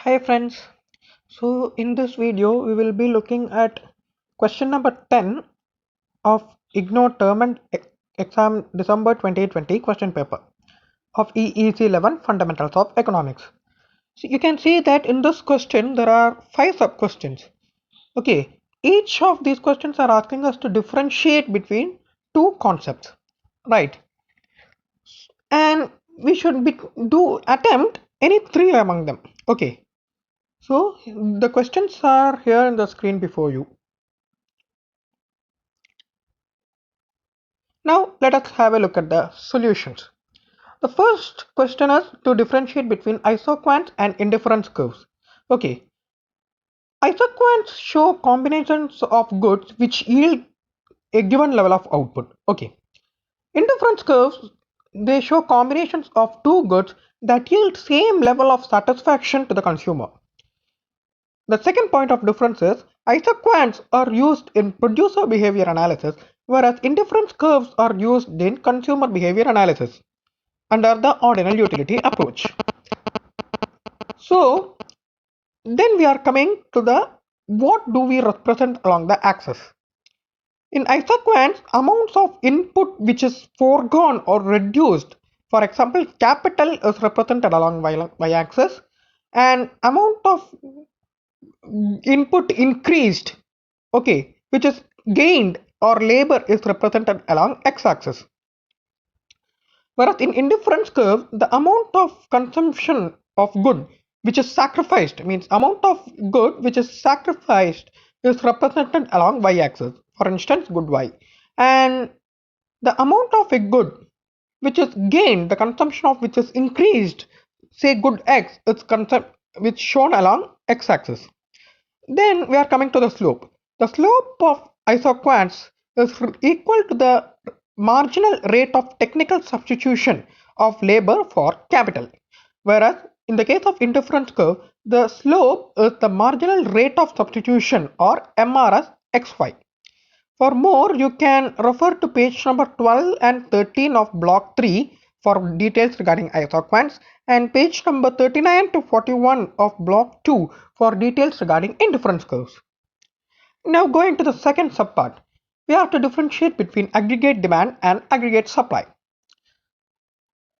Hi friends, so in this video we will be looking at question number 10 of Ignou term and exam December 2020 question paper of EEC-11 Fundamentals of Economics. So you can see that in this question there are 5 sub questions. Okay, each of these questions are asking us to differentiate between two concepts, right? And we should attempt any three among them. Okay. So the questions are here in the screen before you. Now let us have a look at the solutions. The first question is to differentiate between isoquants and indifference curves. Okay, isoquants show combinations of goods which yield a given level of output. Okay, indifference curves, they show combinations of two goods that yield same level of satisfaction to the consumer. The second point of difference is isoquants are used in producer behavior analysis, whereas indifference curves are used in consumer behavior analysis under the ordinal utility approach. So then we are coming to the what do we represent along the axis. In isoquants, amounts of input which is foregone or reduced, for example, capital is represented along y-axis and amount of input increased, okay, which is gained or labor is represented along x-axis. Whereas in indifference curve, the amount of consumption of good which is sacrificed, means amount of good which is sacrificed is represented along y-axis, for instance good y, and the amount of a good which is gained, the consumption of which is increased, say good x, which shown along x-axis. Then we are coming to the slope. The slope of isoquants is equal to the marginal rate of technical substitution of labor for capital. Whereas in the case of indifference curve, the slope is the marginal rate of substitution or MRS XY. For more, you can refer to page number 12 and 13 of block 3 for details regarding isoquants and page number 39 to 41 of block 2 for details regarding indifference curves. Now going to the second subpart, we have to differentiate between aggregate demand and aggregate supply.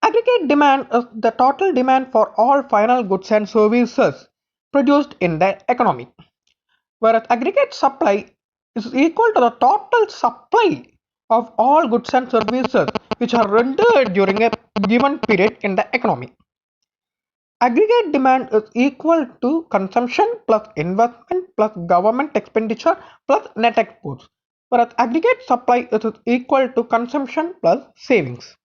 Aggregate demand is the total demand for all final goods and services produced in the economy, whereas aggregate supply is equal to the total supply of all goods and services which are rendered during a given period in the economy. Aggregate demand is equal to consumption plus investment plus government expenditure plus net exports, whereas aggregate supply is equal to consumption plus savings.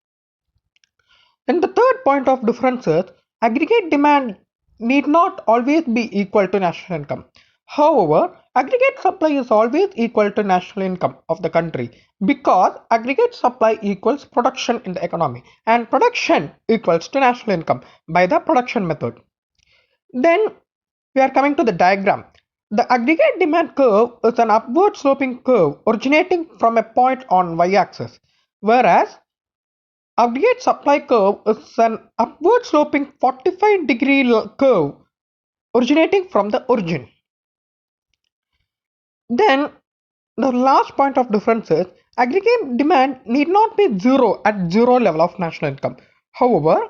And the third point of difference is aggregate demand need not always be equal to national income. However, aggregate supply is always equal to national income of the country because aggregate supply equals production in the economy and production equals to national income by the production method. Then we are coming to the diagram. The aggregate demand curve is an upward sloping curve originating from a point on y-axis, whereas aggregate supply curve is an upward sloping 45-degree curve originating from the origin. Then the last point of difference is aggregate demand need not be zero at zero level of national income. However,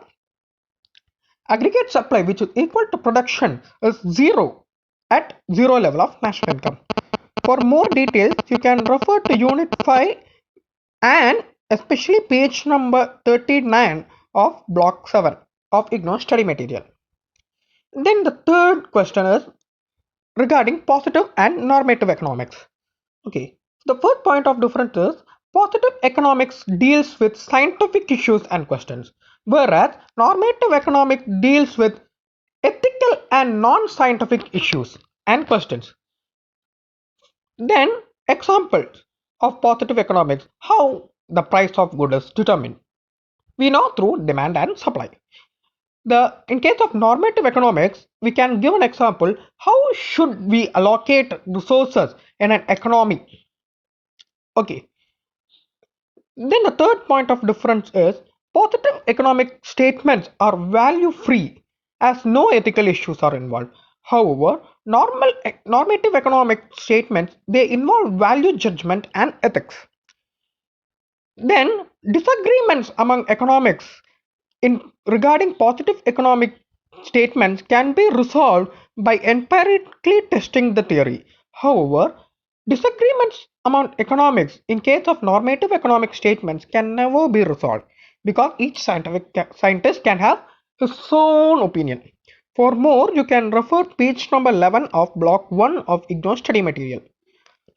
aggregate supply which is equal to production is zero at zero level of national income. For more details, you can refer to Unit 5 and especially page number 39 of Block 7 of Ignou study material. Then the third question is regarding positive and normative economics. Okay, the first point of difference is positive economics deals with scientific issues and questions, whereas normative economics deals with ethical and non-scientific issues and questions. Then examples of positive economics, how the price of goods is determined. We know through demand and supply. In case of normative economics, we can give an example, how should we allocate resources in an economy? Okay. Then the third point of difference is positive economic statements are value free as no ethical issues are involved. However, normative economic statements, they involve value judgment and ethics. Then disagreements among economics in regarding positive economic statements can be resolved by empirically testing the theory. However, disagreements among economics in case of normative economic statements can never be resolved because each scientist can have his own opinion. For more, you can refer page number 11 of block 1 of Ignou study material.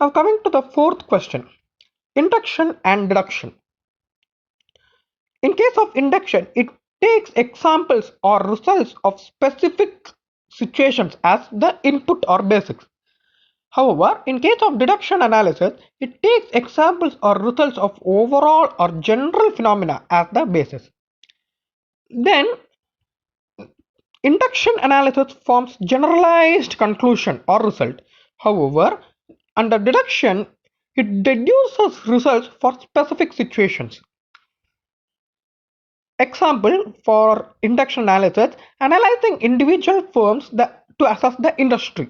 Now coming to the fourth question, induction and deduction. In case of induction, it takes examples or results of specific situations as the input or basics. However, in case of deduction analysis, it takes examples or results of overall or general phenomena as the basis. Then, induction analysis forms generalized conclusion or result. However, under deduction, it deduces results for specific situations. Example for induction analysis, analyzing individual firms to assess the industry.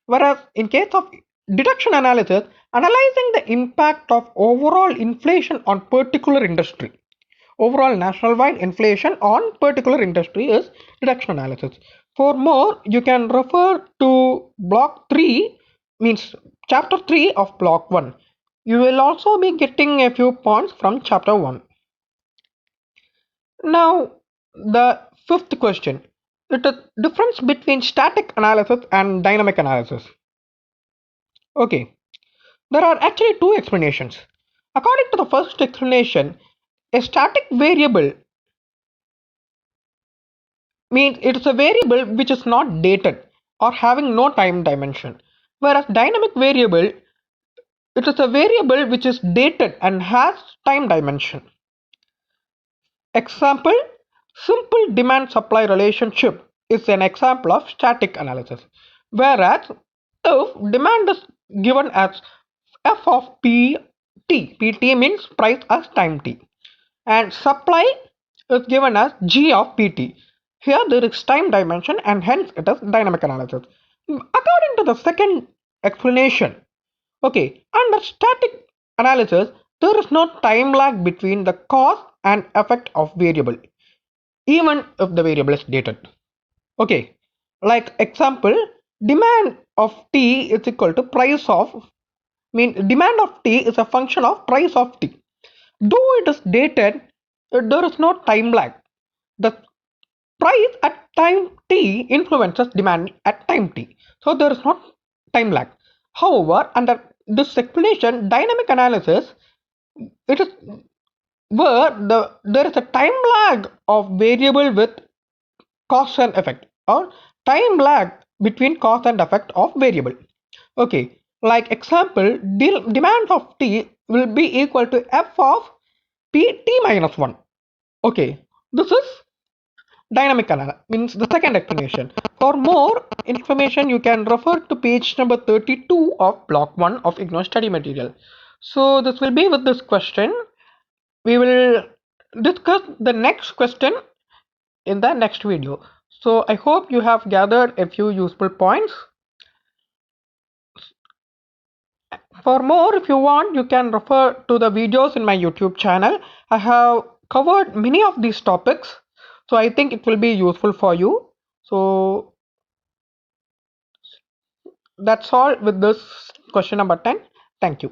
Whereas in case of deduction analysis, analyzing the impact of overall inflation on particular industry. Overall national-wide inflation on particular industry is deduction analysis. For more, you can refer to block 3, means chapter 3 of block 1. You will also be getting a few points from chapter 1. Now, the fifth question. It is difference between static analysis and dynamic analysis. Okay, there are actually two explanations. According to the first explanation, a static variable means it is a variable which is not dated or having no time dimension. Whereas dynamic variable, it is a variable which is dated and has time dimension. Example, simple demand supply relationship is an example of static analysis. Whereas if demand is given as f of pt means price as time t, and supply is given as g of pt. Here there is time dimension and hence it is dynamic analysis. According to the second explanation, okay, under static analysis, there is no time lag between the cause and effect of variable, even if the variable is dated. Okay, like example, demand of T is equal to price of, demand of T is a function of price of T. Though it is dated, there is no time lag. The price at time T influences demand at time T. So there is no time lag. However, under this explanation, dynamic analysis, it is where there is a time lag of variable with cause and effect, or time lag between cause and effect of variable. Okay, like example, demand of T will be equal to f of pt minus 1. Okay, this is dynamic analysis, means the second explanation. For more information, you can refer to page number 32 of block 1 of Ignou study material. So this will be with this question. We will discuss the next question in the next video. So I hope you have gathered a few useful points. For more, if you want, you can refer to the videos in my YouTube channel. I have covered many of these topics, so I think it will be useful for you. So that's all with this question number 10. Thank you.